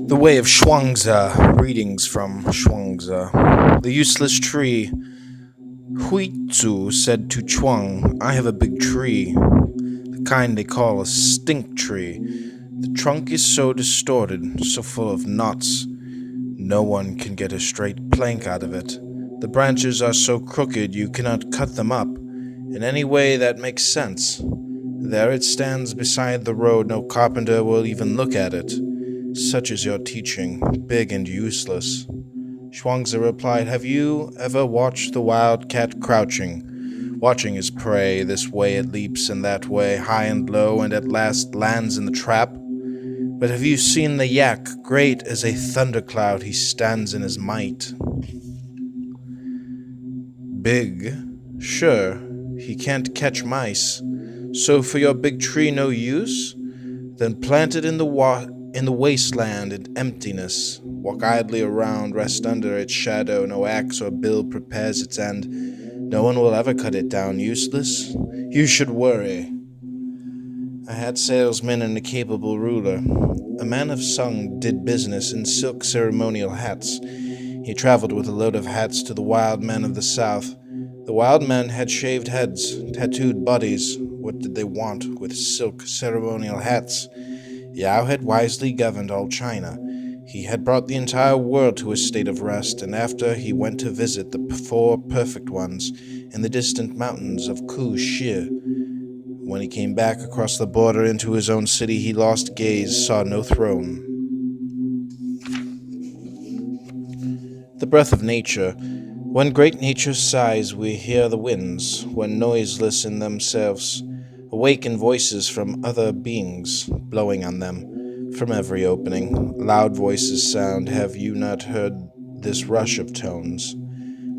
The Way of Chuang Tzu. Readings from Chuang Tzu. The Useless Tree. Tzu said to Chuang, "I have a big tree, the kind they call a stink tree. The trunk is so distorted, so full of knots, no one can get a straight plank out of it. The branches are so crooked you cannot cut them up in any way that makes sense. There it stands beside the road, no carpenter will even look at it. Such is your teaching, big and useless." Chuang Tzu replied, "Have you ever watched the wild cat crouching, watching his prey? This way it leaps and that way, high and low, and at last lands in the trap? But have you seen the yak? Great as a thundercloud, he stands in his might. Big? Sure, he can't catch mice. So for your big tree no use? Then plant it in the wasteland in emptiness. Walk idly around, rest under its shadow. No axe or bill prepares its end. No one will ever cut it down. Useless? You should worry." I had salesmen and a capable ruler. A man of Sung did business in silk ceremonial hats. He traveled with a load of hats to the wild men of the south. The wild men had shaved heads, tattooed bodies. What did they want with silk ceremonial hats? Yao had wisely governed all China. He had brought the entire world to a state of rest, and after he went to visit the four perfect ones in the distant mountains of Shi. When he came back across the border into his own city, he lost gaze, saw no throne. The breath of nature. When great nature sighs, we hear the winds, when noiseless in themselves, awaken voices from other beings, blowing on them from every opening. Loud voices sound. Have you not heard this rush of tones?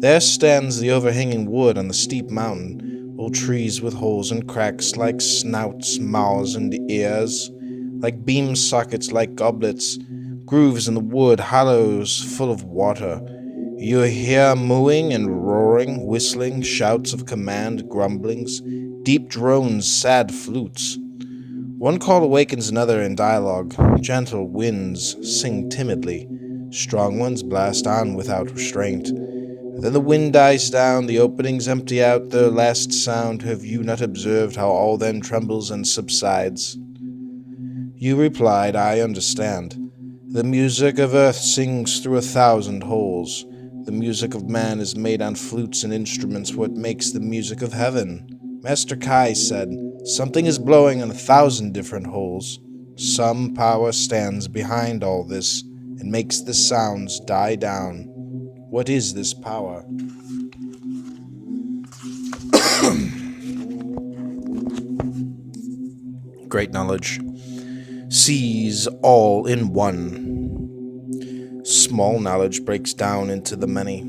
There stands the overhanging wood on the steep mountain, old trees with holes and cracks like snouts, mouths, and ears, like beam sockets, like goblets, grooves in the wood, hollows full of water. You hear mooing and roaring, whistling, shouts of command, grumblings, deep drones, sad flutes. One call awakens another in dialogue. Gentle winds sing timidly. Strong ones blast on without restraint. Then the wind dies down, the openings empty out their last sound. Have you not observed how all then trembles and subsides? You replied, "I understand. The music of earth sings through 1,000 holes. The music of man is made on flutes and instruments. What makes the music of heaven?" Master Kai said, "Something is blowing in 1,000 different holes. Some power stands behind all this and makes the sounds die down. What is this power?" Great knowledge sees all in one. Small knowledge breaks down into the many.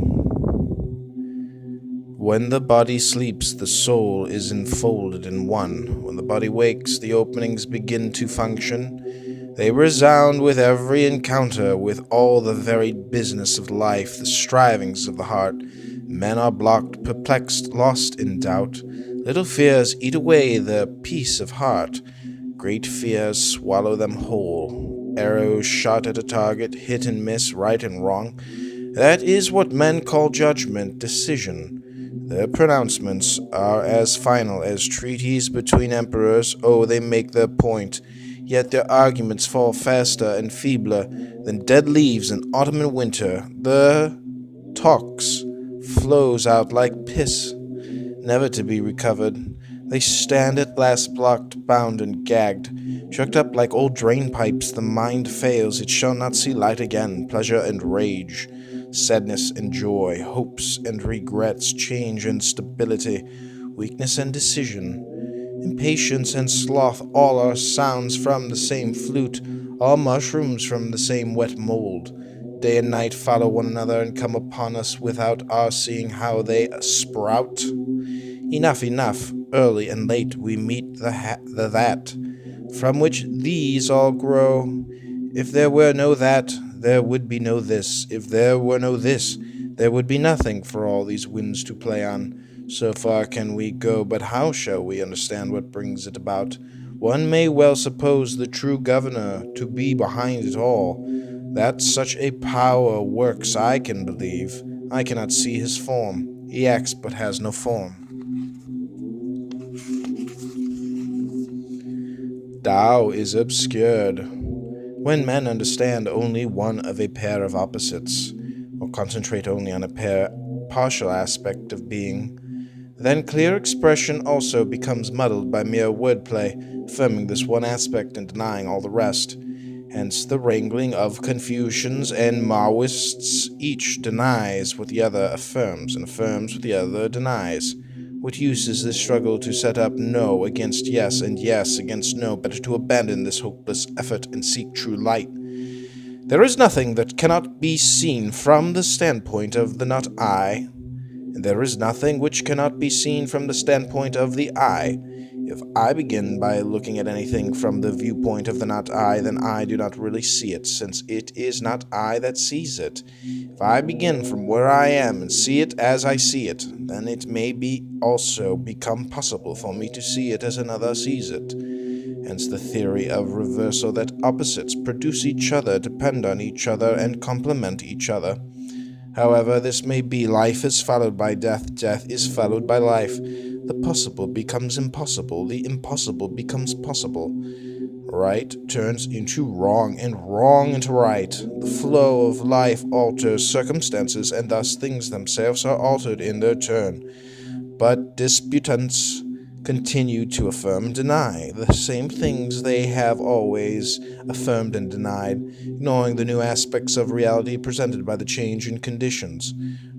When the body sleeps, the soul is enfolded in one. When the body wakes, the openings begin to function. They resound with every encounter, with all the varied business of life, the strivings of the heart. Men are blocked, perplexed, lost in doubt. Little fears eat away their peace of heart. Great fears swallow them whole. Arrows shot at a target, hit and miss, right and wrong. That is what men call judgment, decision. Their pronouncements are as final as treaties between emperors. Oh, they make their point, yet their arguments fall faster and feebler than dead leaves in autumn and winter. Their talks flows out like piss, never to be recovered. They stand at last blocked, bound, and gagged, choked up like old drain pipes. The mind fails, it shall not see light again. Pleasure and rage, sadness and joy, hopes and regrets, change and stability, weakness and decision, impatience and sloth, all are sounds from the same flute, all mushrooms from the same wet mold. Day and night follow one another and come upon us without our seeing how they sprout. Enough, enough, early and late we meet the that, from which these all grow. If there were no that, there would be no this. If there were no this, there would be nothing for all these winds to play on. So far can we go, but how shall we understand what brings it about? One may well suppose the true governor to be behind it all. That such a power works I can believe. I cannot see his form. He acts but has no form. Tao is obscured. When men understand only one of a pair of opposites, or concentrate only on a partial aspect of being, then clear expression also becomes muddled by mere wordplay, affirming this one aspect and denying all the rest. Hence the wrangling of Confucians and Maoists. Each denies what the other affirms, and affirms what the other denies. What use is this struggle to set up no against yes and yes against no? Better to abandon this hopeless effort and seek true light. There is nothing that cannot be seen from the standpoint of the not I, and there is nothing which cannot be seen from the standpoint of the I. If I begin by looking at anything from the viewpoint of the not I, then I do not really see it, since it is not I that sees it. If I begin from where I am and see it as I see it, then it may also become possible for me to see it as another sees it. Hence the theory of reversal, that opposites produce each other, depend on each other, and complement each other. However this may be, life is followed by death, death is followed by life. The possible becomes impossible, the impossible becomes possible. Right turns into wrong, and wrong into right. The flow of life alters circumstances, and thus things themselves are altered in their turn. But disputants continue to affirm and deny the same things they have always affirmed and denied, ignoring the new aspects of reality presented by the change in conditions.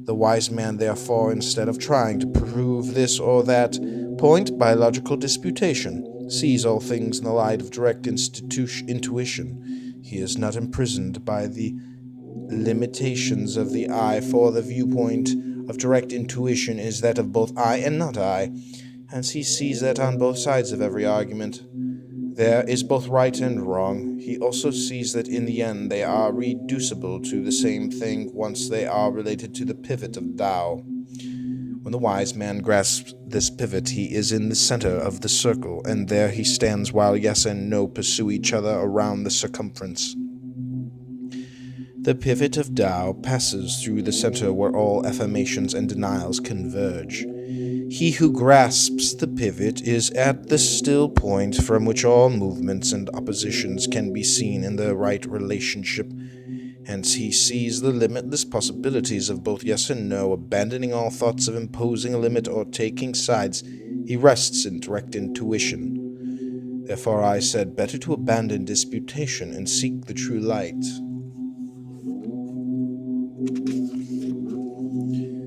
The wise man, therefore, instead of trying to prove this or that point by logical disputation, sees all things in the light of direct intuition. He is not imprisoned by the limitations of the I, for the viewpoint of direct intuition is that of both I and not I. Hence he sees that on both sides of every argument there is both right and wrong. He also sees that in the end they are reducible to the same thing once they are related to the pivot of Tao. When the wise man grasps this pivot, he is in the center of the circle, and there he stands while yes and no pursue each other around the circumference. The pivot of Tao passes through the center where all affirmations and denials converge. He who grasps the pivot is at the still point from which all movements and oppositions can be seen in their right relationship. Hence he sees the limitless possibilities of both yes and no, abandoning all thoughts of imposing a limit or taking sides. He rests in direct intuition. Therefore I said, better to abandon disputation and seek the true light.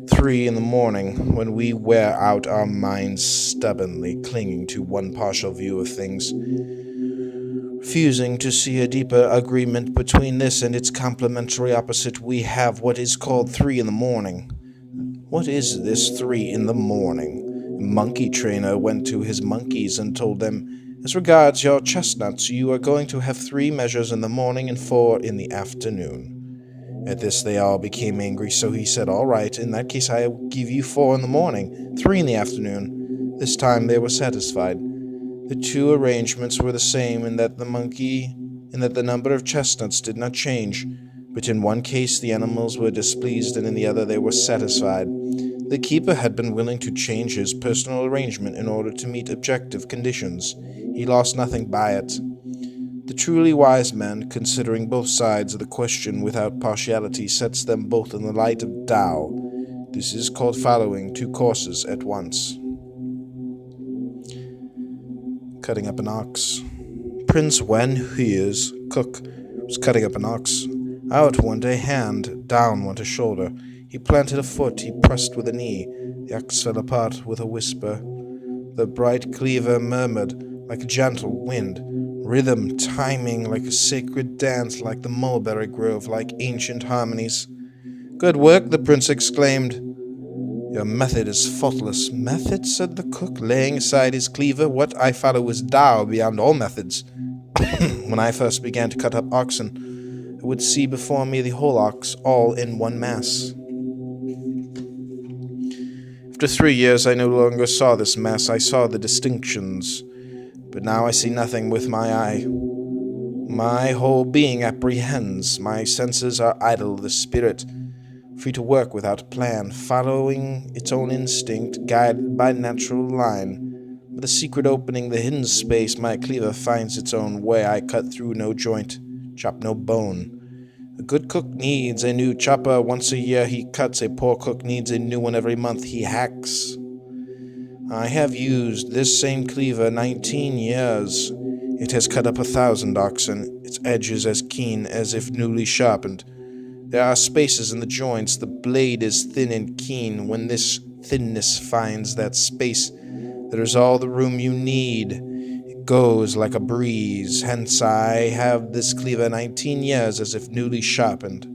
3 in the morning, when we wear out our minds stubbornly clinging to one partial view of things, refusing to see a deeper agreement between this and its complementary opposite, we have what is called 3 in the morning. What is this 3 in the morning? A monkey trainer went to his monkeys and told them, as regards your chestnuts, you are going to have 3 measures in the morning and 4 in the afternoon. At this they all became angry, so he said, all right, in that case I will give you 4 in the morning, 3 in the afternoon. This time they were satisfied. The 2 arrangements were the same in that the number of chestnuts did not change, but in one case the animals were displeased and in the other they were satisfied. The keeper had been willing to change his personal arrangement in order to meet objective conditions. He lost nothing by it. The truly wise man, considering both sides of the question without partiality, sets them both in the light of Tao. This is called following 2 courses at once. Cutting up an ox. Prince Wen Hui's cook was cutting up an ox. Out went a hand, down went a shoulder. He planted a foot, he pressed with a knee. The ox fell apart with a whisper. The bright cleaver murmured like a gentle wind. Rhythm, timing, like a sacred dance, like the mulberry grove, like ancient harmonies. Good work, the prince exclaimed. Your method is faultless. Method, said the cook, laying aside his cleaver. What I follow is Tao beyond all methods. When I first began to cut up oxen, I would see before me the whole ox, all in one mass. After 3 years, I no longer saw this mass. I saw the distinctions. But now I see nothing with my eye. My whole being apprehends, my senses are idle, the spirit free to work without plan, following its own instinct, guided by natural line. With the secret opening, the hidden space, my cleaver finds its own way. I cut through no joint, chop no bone. A good cook needs a new chopper once a year. He cuts. A poor cook needs a new one every month. He hacks. I have used this same cleaver 19 years. It has cut up 1,000 oxen. Its edge is as keen as if newly sharpened. There are spaces in the joints. The blade is thin and keen. When this thinness finds that space, there is all the room you need. It goes like a breeze. Hence I have this cleaver 19 years as if newly sharpened.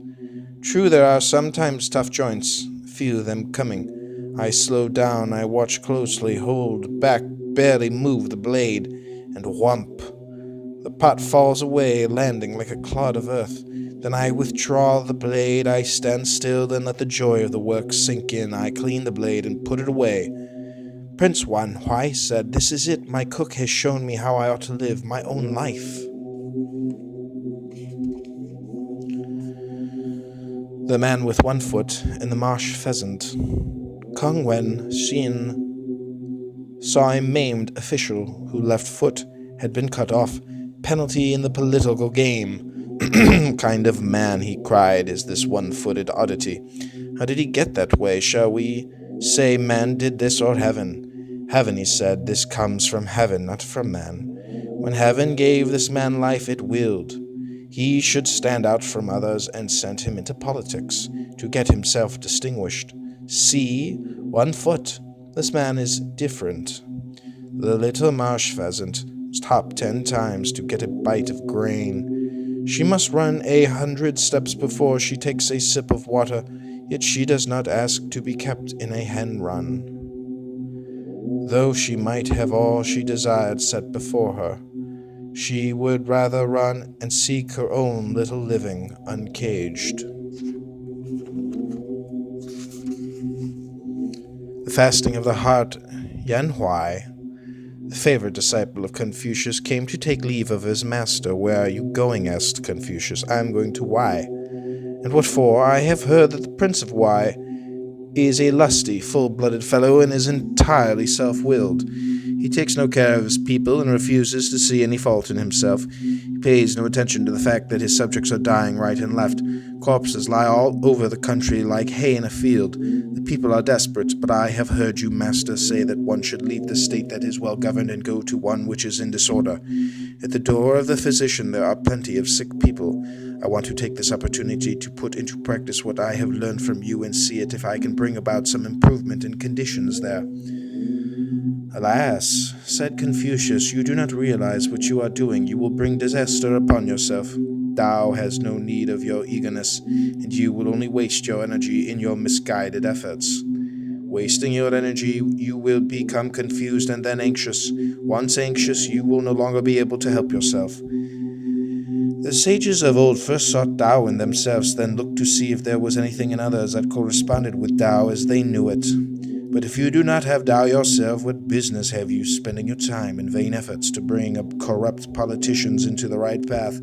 True, there are sometimes tough joints. Feel them coming. I slow down. I watch closely. Hold back. Barely move the blade. And whump. The pot falls away, landing like a clod of earth. Then I withdraw the blade, I stand still, then let the joy of the work sink in. I clean the blade and put it away. Prince Wan Huai said, "This is it. My cook has shown me how I ought to live my own life." The Man with One Foot and the Marsh Pheasant. Kong Wen Xin saw a maimed official who left foot had been cut off. Penalty in the political game. Kind of man, he cried, is this one-footed oddity? How did he get that way? Shall we say man did this or heaven? Heaven, he said, this comes from heaven, not from man. When heaven gave this man life, it willed he should stand out from others and sent him into politics to get himself distinguished. See, 1 foot. This man is different. The little marsh pheasant must hop 10 times to get a bite of grain. She must run 100 steps before she takes a sip of water, yet she does not ask to be kept in a hen run. Though she might have all she desired set before her, she would rather run and seek her own little living uncaged. The fasting of the heart. Yan Huai, the favorite disciple of Confucius, came to take leave of his master. "Where are you going?" asked Confucius. "I am going to Wei." "And what for?" "I have heard that the Prince of Wei is a lusty, full-blooded fellow and is entirely self-willed. He takes no care of his people and refuses to see any fault in himself. He pays no attention to the fact that his subjects are dying right and left. Corpses lie all over the country like hay in a field. The people are desperate, but I have heard you, master, say that one should leave the state that is well-governed and go to one which is in disorder. At the door of the physician there are plenty of sick people. I want to take this opportunity to put into practice what I have learned from you and see if I can bring about some improvement in conditions there." "Alas," said Confucius, "you do not realize what you are doing. You will bring disaster upon yourself. Tao has no need of your eagerness, and you will only waste your energy in your misguided efforts. Wasting your energy, you will become confused and then anxious. Once anxious, you will no longer be able to help yourself. The sages of old first sought Tao in themselves, then looked to see if there was anything in others that corresponded with Tao as they knew it. But if you do not have Tao yourself, what business have you spending your time in vain efforts to bring up corrupt politicians into the right path?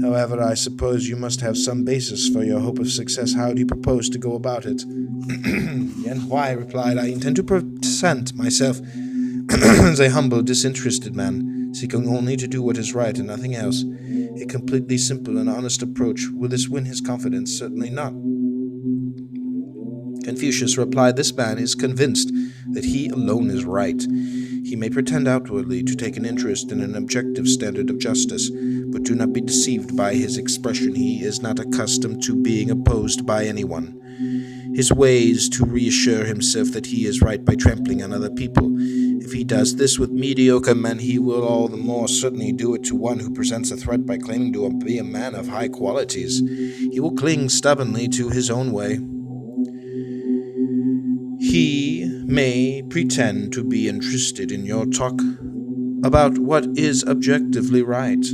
However, I suppose you must have some basis for your hope of success. How do you propose to go about it?" Yan Huai replied, "I intend to present myself as a humble, disinterested man, seeking only to do what is right and nothing else. A completely simple and honest approach. Will this win his confidence? Certainly not." Confucius replied, "This man is convinced that he alone is right. He may pretend outwardly to take an interest in an objective standard of justice, but do not be deceived by his expression. He is not accustomed to being opposed by anyone. His way is to reassure himself that he is right by trampling on other people. If he does this with mediocre men, he will all the more certainly do it to one who presents a threat by claiming to be a man of high qualities. He will cling stubbornly to his own way. He may pretend to be interested in your talk about what is objectively right,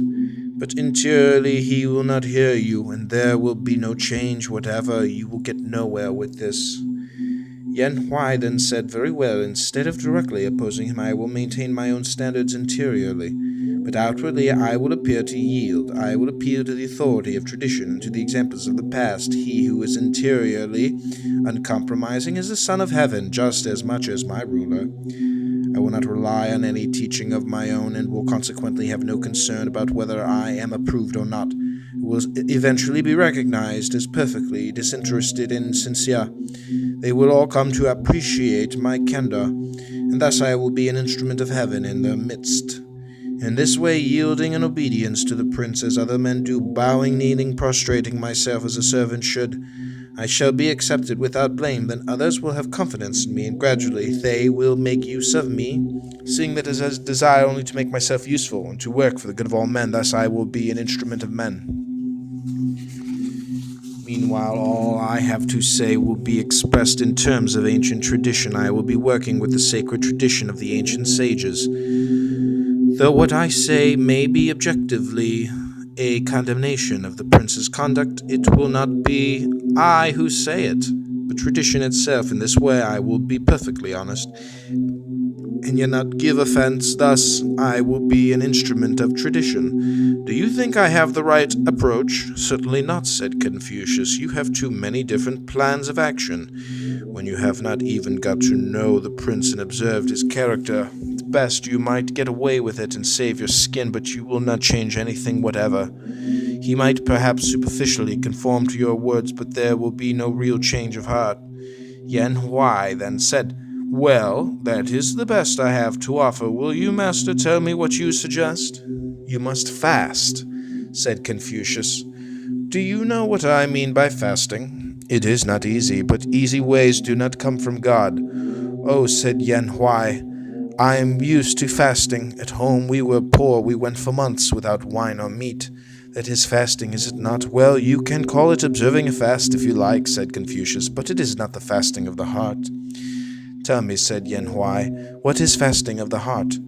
but interiorly he will not hear you, and there will be no change whatever. You will get nowhere with this. Yan Huai then said, "Very well, instead of directly opposing him, I will maintain my own standards interiorly. But outwardly I will appear to yield. I will appeal to the authority of tradition and to the examples of the past. He who is interiorly uncompromising is the Son of Heaven just as much as my ruler. I will not rely on any teaching of my own and will consequently have no concern about whether I am approved or not. It will eventually be recognized as perfectly disinterested and sincere. They will all come to appreciate my candor, and thus I will be an instrument of heaven in their midst. In this way, yielding in obedience to the prince as other men do, bowing, kneeling, prostrating myself as a servant should, I shall be accepted without blame. Then others will have confidence in me, and gradually they will make use of me, seeing that I desire only to make myself useful and to work for the good of all men. Thus I will be an instrument of men. Meanwhile, all I have to say will be expressed in terms of ancient tradition. I will be working with the sacred tradition of the ancient sages. Though what I say may be objectively a condemnation of the prince's conduct, it will not be I who say it, but tradition itself. In this way I will be perfectly honest, and yet not give offense. Thus I will be an instrument of tradition. Do you think I have the right approach? Certainly not, said Confucius. You have too many different plans of action. When you have not even got to know the prince and observed his character, at best you might get away with it and save your skin, but you will not change anything whatever. He might perhaps superficially conform to your words, but there will be no real change of heart. Yan Huai then said, "Well, that is the best I have to offer. Will you, master, tell me what you suggest?" "You must fast," said Confucius. "Do you know what I mean by fasting?" "It is not easy, but easy ways do not come from God." "Oh," said Yan Huai, "I am used to fasting. At home we were poor. We went for months without wine or meat. That is fasting, is it not?" "Well, you can call it observing a fast if you like," said Confucius, "but it is not the fasting of the heart." "Tell me," said Yan Huai, "what is fasting of the heart?"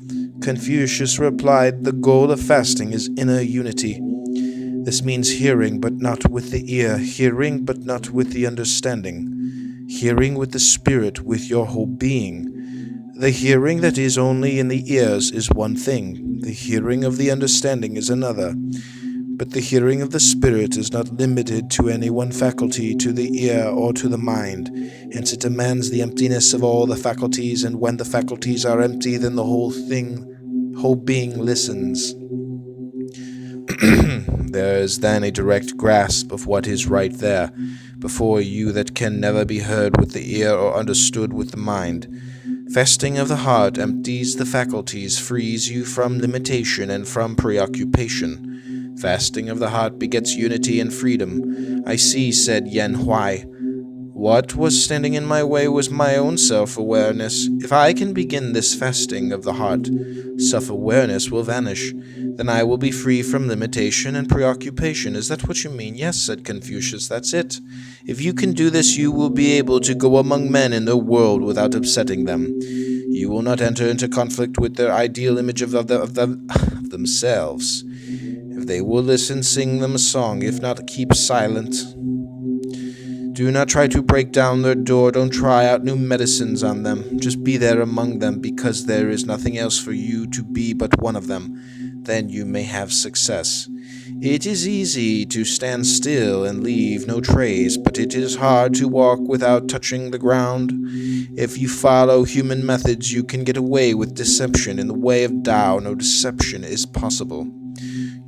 Confucius replied, "The goal of fasting is inner unity. This means hearing, but not with the ear, hearing, but not with the understanding, hearing with the spirit, with your whole being. The hearing that is only in the ears is one thing, the hearing of the understanding is another. But the hearing of the spirit is not limited to any one faculty, to the ear or to the mind. Hence it demands the emptiness of all the faculties, and when the faculties are empty, then the whole being listens. There is then a direct grasp of what is right there before you that can never be heard with the ear or understood with the mind. Fasting of the heart empties the faculties, frees you from limitation and from preoccupation. Fasting of the heart begets unity and freedom. "I see," said Yan Huai. "What was standing in my way was my own self-awareness. If I can begin this fasting of the heart, self-awareness will vanish. Then I will be free from limitation and preoccupation." "Is that what you mean?" "Yes," said Confucius, "that's it. If you can do this, you will be able to go among men in their world without upsetting them. You will not enter into conflict with their ideal image of themselves. If they will listen, sing them a song. If not, keep silent. Do not try to break down their door. Don't try out new medicines on them. Just be there among them, because there is nothing else for you to be but one of them. Then you may have success. It is easy to stand still and leave no trace, but it is hard to walk without touching the ground. If you follow human methods, you can get away with deception. In the way of Tao, no deception is possible.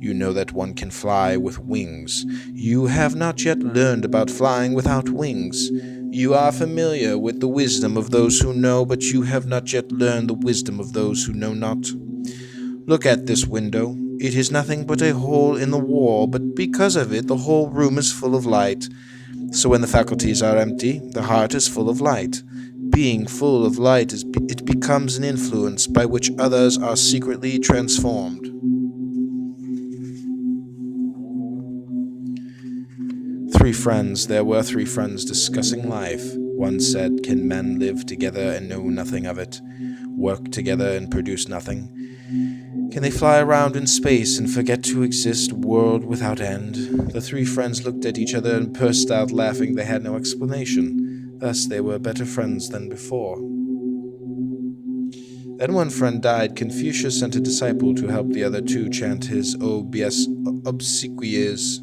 You know that one can fly with wings. You have not yet learned about flying without wings. You are familiar with the wisdom of those who know, but you have not yet learned the wisdom of those who know not. Look at this window. It is nothing but a hole in the wall, but because of it, the whole room is full of light. So when the faculties are empty, the heart is full of light. Being full of light, it becomes an influence by which others are secretly transformed." There were three friends discussing life. One said, "Can men live together and know nothing of it? Work together and produce nothing? Can they fly around in space and forget to exist, world without end?" The three friends looked at each other and burst out laughing. They had no explanation. Thus they were better friends than before. Then one friend died. Confucius sent a disciple to help the other two chant his obsequies.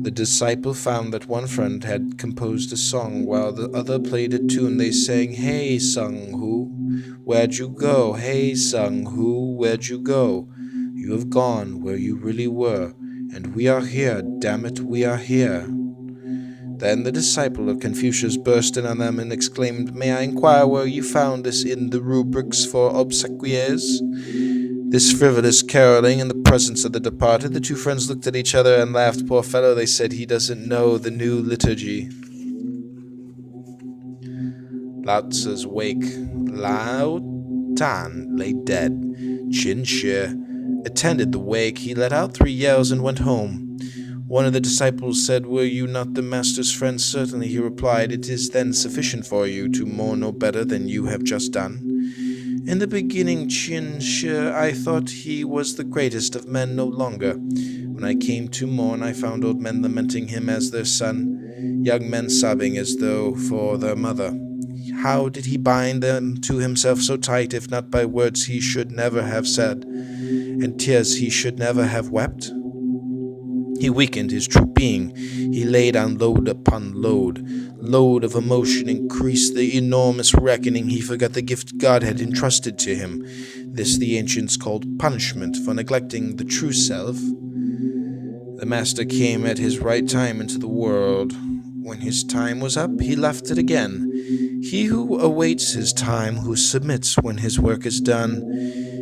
The disciple found that one friend had composed a song while the other played a tune. They sang, "Hey, Sung-Hu, where'd you go? Hey, Sung-Hu, where'd you go? You have gone where you really were, and we are here, damn it, we are here." Then the disciple of Confucius burst in on them and exclaimed, "May I inquire where you found this in the rubrics for obsequies? This frivolous caroling in the presence of the departed?" The two friends looked at each other and laughed. "Poor fellow," they said, "he doesn't know the new liturgy." Lao Tzu's wake. Lao Tan lay dead. Qin Shi attended the wake. He let out 3 yells and went home. One of the disciples said, "Were you not the master's friend?" "Certainly," he replied. "It is then sufficient for you to mourn no better than you have just done." "In the beginning, Qin Shi, I thought he was the greatest of men, no longer. When I came to mourn, I found old men lamenting him as their son, young men sobbing as though for their mother. How did he bind them to himself so tight, if not by words he should never have said, and tears he should never have wept? He weakened his true being. He laid on load upon load. Load of emotion increased the enormous reckoning. He forgot the gift God had entrusted to him. This the ancients called punishment for neglecting the true self. The master came at his right time into the world. When his time was up, he left it again. He who awaits his time, who submits when his work is done.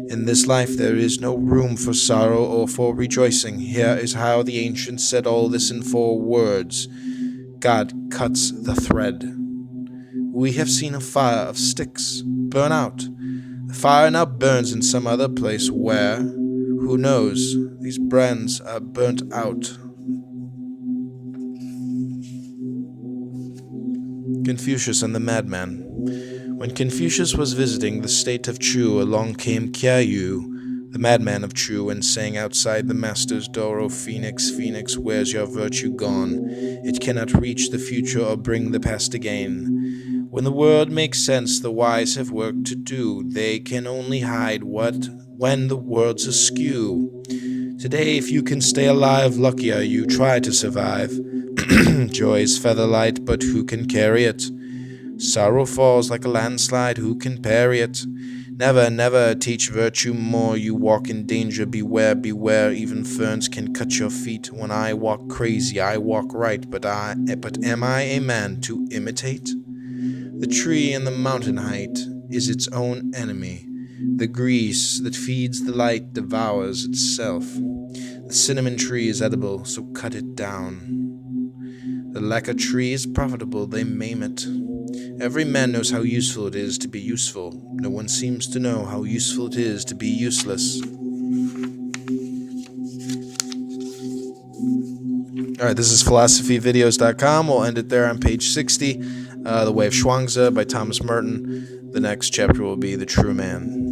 In this life there is no room for sorrow or for rejoicing. Here is how the ancients said all this in 4 words. God cuts the thread. We have seen a fire of sticks burn out. The fire now burns in some other place where, who knows, these brands are burnt out. Confucius and the Madman. When Confucius was visiting the state of Chu, along came Kya-yu, the madman of Chu, and sang outside the master's door, "O Phoenix, Phoenix, where's your virtue gone? It cannot reach the future or bring the past again. When the world makes sense, the wise have work to do. They can only hide when the world's askew. Today, if you can stay alive, lucky are you. Try to survive. Joy's featherlight, but who can carry it? Sorrow falls like a landslide, who can parry it? Never, never teach virtue more. You walk in danger, beware, beware. Even ferns can cut your feet. When I walk crazy, I walk right. But am I a man to imitate? The tree in the mountain height is its own enemy. The grease that feeds the light devours itself. The cinnamon tree is edible, so cut it down. The lacquer tree is profitable, they maim it. Every man knows how useful it is to be useful. No one seems to know how useful it is to be useless. Alright, this is PhilosophyVideos.com. We'll end it there on page 60. The Way of Chuang Tzu by Thomas Merton. The next chapter will be The True Man.